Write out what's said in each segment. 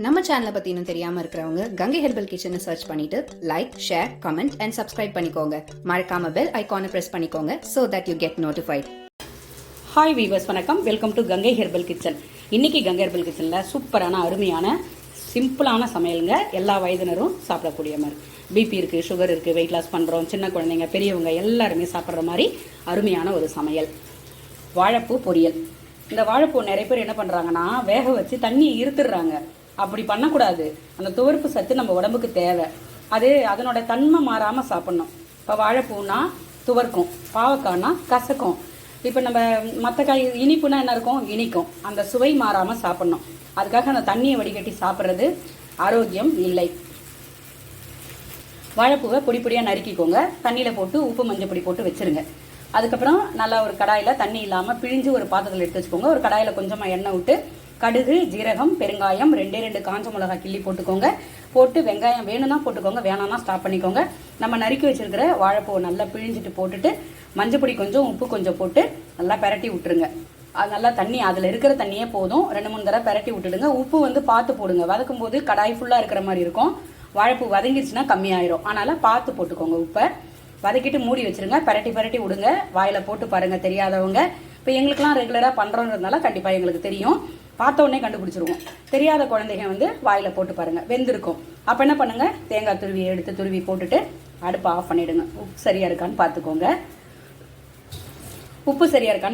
நம்ம சேனலை பற்றி இன்னும் தெரியாமல் இருக்கிறவங்க கங்கை ஹெர்பல் கிச்சனை சர்ச் பண்ணிட்டு like, share, comment and subscribe பண்ணிக்கோங்க. மறக்காம பெல் ஐகானை ப்ரெஸ் பண்ணிக்கோங்க so that you get notified. Hi viewers, வணக்கம். Welcome to Gangai herbal kitchen. இன்னைக்கு கங்கை ஹெர்பல் கிச்சனில் சூப்பரான அருமையான சிம்பிளான சமையலுங்க. எல்லா வயதினரும் சாப்பிடக்கூடிய மாதிரி. பிபி இருக்குது, சுகர் இருக்குது, வெயிட் லாஸ் பண்ணுறோம், சின்ன குழந்தைங்க, பெரியவங்க எல்லாருமே சாப்பிட்ற மாதிரி அருமையான ஒரு சமையல். வாழைப்பூ பொரியல். இந்த வாழைப்பூ நிறைய பேர் என்ன பண்ணுறாங்கன்னா வேக வச்சு தண்ணியை இருத்துடுறாங்க. அப்படி பண்ணக்கூடாது. அந்த துவர்ப்பு சத்து நம்ம உடம்புக்கு தேவை. அதனோட தன்மை மாறாமல் சாப்பிட்ணும். இப்போ வாழைப்பூனா துவர்க்கும், பாவக்காய்னா கசக்கும். இப்போ நம்ம மற்ற காய் இனிப்புனா என்ன இருக்கும், இனிக்கும். அந்த சுவை மாறாமல் சாப்பிட்ணும். அதுக்காக அந்த தண்ணியை வடிகட்டி சாப்பிட்றது ஆரோக்கியம் இல்லை. வாழைப்பூவை பொடி பொடியாக நறுக்கிக்கோங்க. தண்ணியில் போட்டு உப்பு மஞ்சள் பொடி போட்டு வச்சுருங்க. அதுக்கப்புறம் நல்லா ஒரு கடாயில் தண்ணி இல்லாமல் பிழிஞ்சு ஒரு பாத்திரத்தில் எடுத்து வச்சுக்கோங்க. ஒரு கடாயில் கொஞ்சமாக எண்ணெய் விட்டு கடுகு, ஜீரகம், பெருங்காயம், 2 காஞ்ச மிளகாய் கிள்ளி போட்டுக்கோங்க. போட்டு வெங்காயம் வேணும்னா போட்டுக்கோங்க, வேணாம்னா ஸ்டாப் பண்ணிக்கோங்க. நம்ம நறுக்கி வச்சிருக்கிற வாழைப்பூவை நல்லா பிழிஞ்சிட்டு போட்டுட்டு மஞ்சப்பொடி கொஞ்சம், உப்பு கொஞ்சம் போட்டு நல்லா பெரட்டி விட்டுருங்க. அது நல்லா தண்ணி, அதில் இருக்கிற தண்ணியே போதும். 2-3 தடவை பெரட்டி விட்டுடுங்க. உப்பு பார்த்து போடுங்க. வதக்கும் போது கடாய் ஃபுல்லாக இருக்கிற மாதிரி இருக்கும். வாழைப்பூ வதங்கிடுச்சுன்னா கம்மியாயிரும். அதனால் பார்த்து போட்டுக்கோங்க உப்பை. வதக்கிட்டு மூடி வச்சுருங்க. பெரட்டி விடுங்க. வாயில் போட்டு பாருங்கள் தெரியாதவங்க. இப்போ எங்களுக்குலாம் ரெகுலராக பண்ணுறோன்றதுனால கண்டிப்பாக எங்களுக்கு தெரியும். பார்த்த உடனே கண்டுபிடிச்சிருவோம். தெரியாத குழந்தைங்க வாயில் போட்டு பாருங்கள், வெந்திருக்கும். அப்போ என்ன பண்ணுங்கள், தேங்காய் துருவி போட்டுட்டு அடுப்பை ஆஃப் பண்ணிவிடுங்க. உப்பு சரியாக இருக்கான்னு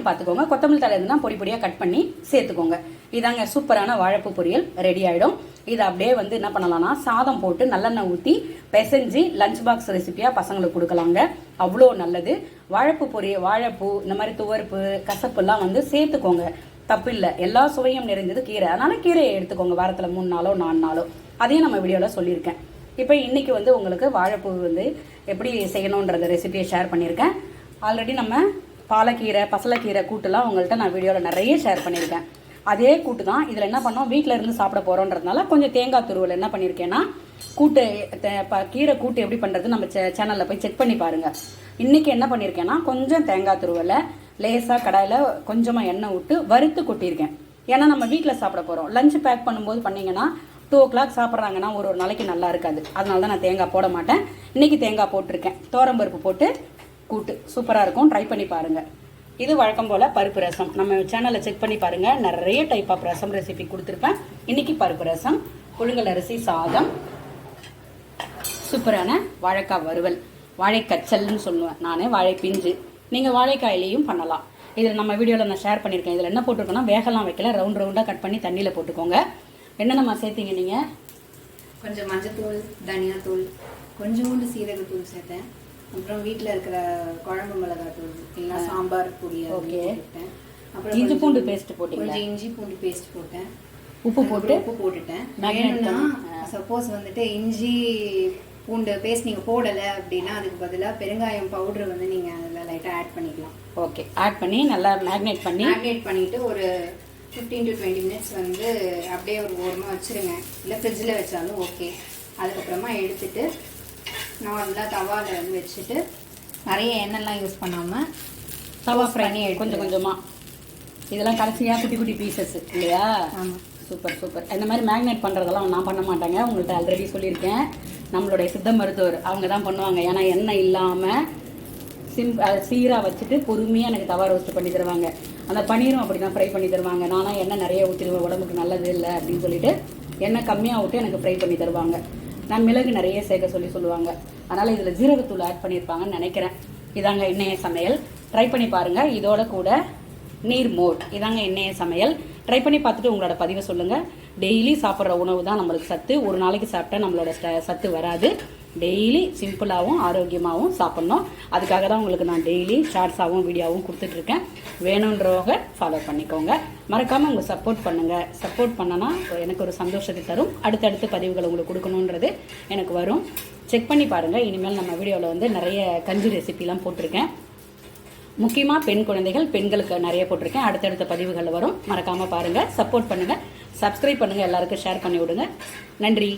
பார்த்துக்கோங்க. கொத்தமல்லி தழை இருந்தால் பொடி பொடியாக கட் பண்ணி சேர்த்துக்கோங்க. இதாங்க சூப்பரான வாழைப்பூ பொரியல் ரெடி ஆகிடும். இதை அப்படியே என்ன பண்ணலாம்னா சாதம் போட்டு நல்லெண்ணெய் ஊற்றி பிசைஞ்சு லஞ்ச் பாக்ஸ் ரெசிபியாக பசங்களுக்கு கொடுக்கலாங்க. அவ்வளோ நல்லது. வாழைப்பூ வாழைப்பூ இந்த மாதிரி துவர்ப்பு, கசப்புலாம் சேர்த்துக்கோங்க, தப்பு இல்லை. எல்லா சுவையும் நிறைந்தது கீரை. அதனால் கீரையை எடுத்துக்கோங்க. வாரத்தில் 3 நாளோ 4 நாளோ. அதையும் நம்ம வீடியோவில் சொல்லியிருக்கேன். இப்போ இன்றைக்கி உங்களுக்கு வாழைப்பூ எப்படி செய்யணுன்றத ரெசிபியை ஷேர் பண்ணியிருக்கேன். ஆல்ரெடி நம்ம பாலக்கீரை, பசலைக்கீரை கூட்டுலாம் உங்கள்கிட்ட நான் வீடியோவில் நிறைய ஷேர் பண்ணியிருக்கேன். அதே கூட்டு தான் இதில் என்ன பண்ணோம், வீட்டில் இருந்து சாப்பிட போகிறோன்றதுனால கொஞ்சம் தேங்காய் துருவல் என்ன பண்ணியிருக்கேன்னா கீரை கூட்டு எப்படி பண்ணுறது நம்ம சேனலில் போய் செக் பண்ணி பாருங்கள். இன்றைக்கி என்ன பண்ணியிருக்கேன்னா கொஞ்சம் தேங்காய் துருவலை லேசாக கடாயில் கொஞ்சமாக எண்ணெய் விட்டு வறுத்து கொட்டியிருக்கேன். ஏன்னா நம்ம வீட்டில் சாப்பிட போகிறோம். லஞ்ச் பேக் பண்ணும்போது பண்ணிங்கன்னா 2 o'clock சாப்பிட்றாங்கன்னா ஒரு நாளைக்கு நல்லா இருக்காது. அதனால தான் நான் தேங்காய் போட மாட்டேன். இன்றைக்கி தேங்காய் போட்டிருக்கேன். துவரம்பருப்பு போட்டு கூட்டு சூப்பராக இருக்கும். ட்ரை பண்ணி பாருங்கள். இது வழக்கம் போல் பருப்பு ரசம். நம்ம சேனலில் செக் பண்ணி பாருங்கள். நிறைய டைப் ஆஃப் ரசம் ரெசிபி கொடுத்துருப்பேன். இன்றைக்கி பருப்பு ரசம், புழுங்கல் அரிசி சாதம், சூப்பரான வாழைக்காய் வறுவல், வாழைக்கச்சல்னு சொல்லுவேன் நான், வாழைப்பிஞ்சு. நீங்கள் வாழைக்காயிலையும் பண்ணலாம். இதில் நம்ம வீடியோவில் நான் ஷேர் பண்ணியிருக்கேன். இதில் என்ன போட்டிருக்கோன்னா வேகலாம் வைக்கல, ரவுண்டாக கட் பண்ணி தண்ணியில் போட்டுக்கோங்க. என்னென்னமா சேர்த்தீங்க நீங்கள்? கொஞ்சம் மஞ்சத்தூள், தனியாத்தூள், கொஞ்சோண்டு சீரகத்தூள் சேர்த்தேன். அப்புறம் வீட்டில் இருக்கிற குழம்பு மிளகாத்தூள், இல்லைன்னா சாம்பார் பொடி. ஓகே. அப்புறம் இஞ்சி பூண்டு பேஸ்ட் போட்டேன். கொஞ்சம் இஞ்சி பூண்டு பேஸ்ட் போட்டேன். உப்பு போட்டுட்டேன். வேணும்னா சப்போஸ் இஞ்சி பூண்டு பேஸ்ட் நீங்கள் போடலை அப்படின்னா அதுக்கு பதிலாக பெருங்காயம் பவுடர் நீங்கள் அதில் லைட்டாக ஆட் பண்ணிக்கலாம். ஓகே. ஆட் பண்ணி நல்லா மேக்னேட் பண்ணிவிட்டு ஒரு 15 to 20 minutes அப்படியே ஒரு ஓரமாக வச்சுருங்க. இல்லை ஃப்ரிட்ஜில் வச்சாலும் ஓகே. அதுக்கப்புறமா எடுத்துட்டு நார்மலாக தவாவில் வச்சுட்டு நிறைய எண்ணெய்லாம் யூஸ் பண்ணாமல் தவா ஃப்ரை பண்ணி கொஞ்சமாக இதெல்லாம் கடைசியாக குட்டி குட்டி பீசஸ் இல்லையா? ஆமாம். சூப்பர். இந்த மாதிரி மேக்னேட் பண்ணுறதெல்லாம் நான் பண்ண மாட்டேங்க. உங்கள்கிட்ட ஆல்ரெடி சொல்லியிருக்கேன். நம்மளுடைய சித்த மருத்துவர் அவங்க தான் பண்ணுவாங்க. ஏன்னா எண்ணெய் இல்லாமல் சீராக வச்சுட்டு பொறுமையாக எனக்கு தவா ரோஸ்ட் பண்ணி தருவாங்க. அந்த பன்னீரும் அப்படி தான் ஃப்ரை பண்ணி தருவாங்க. நானும் எண்ணெய் நிறைய ஊற்றிடுவேன், உடம்புக்கு நல்லது இல்லை அப்படின்னு சொல்லிட்டு எண்ணெய் கம்மியாக விட்டு எனக்கு ஃப்ரை பண்ணி தருவாங்க. நான் மிளகு நிறைய சேர்க்க சொல்லுவாங்க. அதனால் இதில் ஜீரகத்தூள் ஆட் பண்ணியிருப்பாங்கன்னு நினைக்கிறேன். இதாங்க இன்னைய சமையல். ட்ரை பண்ணி பாருங்கள். இதோட கூட நீர் மோர். இதாங்க இன்னைய சமையல். ட்ரை பண்ணி பார்த்துட்டு உங்களோட பதிவை சொல்லுங்கள். டெய்லி சாப்பிட்ற உணவு தான் நம்மளுக்கு சத்து. ஒரு நாளைக்கு சாப்பிட்டா நம்மளோட சத்து வராது. டெய்லி சிம்பிளாகவும் ஆரோக்கியமாகவும் சாப்பிட்ணும். அதுக்காக தான் உங்களுக்கு நான் டெய்லி ஷார்ட்ஸாகவும் வீடியோவும் கொடுத்துட்ருக்கேன். வேணுன்றவங்க ஃபாலோ பண்ணிக்கோங்க. மறக்காமல் உங்கள் சப்போர்ட் பண்ணுங்கள். சப்போர்ட் பண்ணனா எனக்கு ஒரு சந்தோஷத்தை தரும். அடுத்தடுத்த பதிவுகள் உங்களுக்கு கொடுக்கணுன்றது எனக்கு வரும். செக் பண்ணி பாருங்கள். இனிமேல் நம்ம வீடியோவில் நிறைய கஞ்சி ரெசிபிலாம் போட்டிருக்கேன். முக்கியமாக பெண் குழந்தைகள், பெண்களுக்கு நிறைய போட்டிருக்கேன். அடுத்தடுத்த பதிவுகளில் வரும். மறக்காமல் பாருங்கள். சப்போர்ட் பண்ணுங்கள். சப்ஸ்கிரைப் பண்ணுங்கள். எல்லாருக்கும் ஷேர் பண்ணி விடுங்க. நன்றி.